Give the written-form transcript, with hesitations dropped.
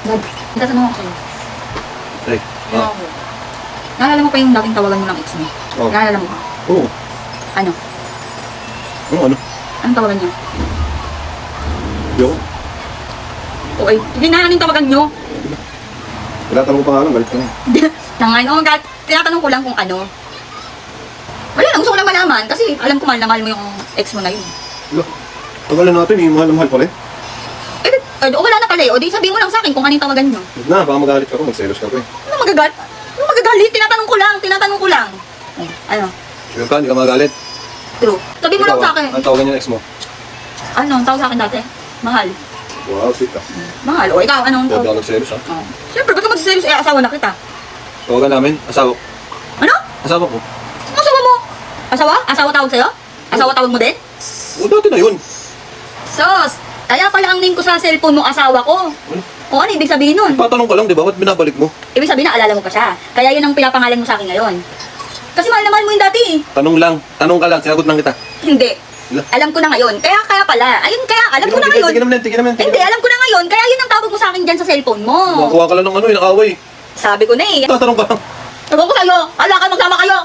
Dad, itatanong ako sa'yo. Ay, Oo. Naalala mo pa yung dating tawagan mo ng ex mo? Oo. Naalala mo pa? Oo. Ano? Ano? Anong tawagan niya? Yo. Okay. Hindi na anong tawagan niyo. Tinatanong ko pa nga lang, galit ka na. Tangan, oh, tinatanong ko lang kung ano. Wala lang, gusto ko lang malaman kasi alam ko mahal na mahal mo yung ex mo na yun. Wala. Tagal na natin, mahal na mahal pa rin. Wala na pala eh. O di sabihin mo lang sa akin kung ano yung tawagan niyo. Huwag na, baka magalit ka ko, magselos ka ko eh. Ano magagalit? Ano magagalit? Tinatanong ko lang. Oh, ano? Sure ka, hindi ka magalit. True. Sabihin mo lang sa akin. Ang tawagan niya ng ex mo? Ano, ang tawag sa akin dati? Mahal. Wow, sweet ka. Mahal. O ikaw, anong Huwag tawag? ako nagselos ha. Oh. Siyempre, ba't ka magsiselos? Eh, asawa na kita. Tawagan namin, asawa. Ano? Asawa ko. Ano asawa mo? Asawa? Asawa tawag sa'yo? Asawa tawag mo din? O, dati na yun. Sos! Kaya pala ang name ko sa cellphone mo, asawa ko. Ano? O ano ibig sabihin nun? Patanong ka lang, di ba? Ba't binabalik mo? Ibig sabihin, naalala mo pa siya. Kaya yun ang pinapangalan mo sa akin ngayon. Kasi mahal na mahal mo yun dati eh. Tanong lang, tanong ka lang, sinagot lang kita. Hindi. Wala. Alam ko na ngayon. Kaya pala. Ayun, kaya alam ko na ngayon. Tignan naman. Hindi, alam ko na ngayon. Kaya yun ang tawag mo sa akin dyan sa cellphone mo. Makakuha ka lang ng ano, inakaway. Sabi ko na eh. Tatanong ka lang. Sabi ko sa'yo, ala ka magsama kayo.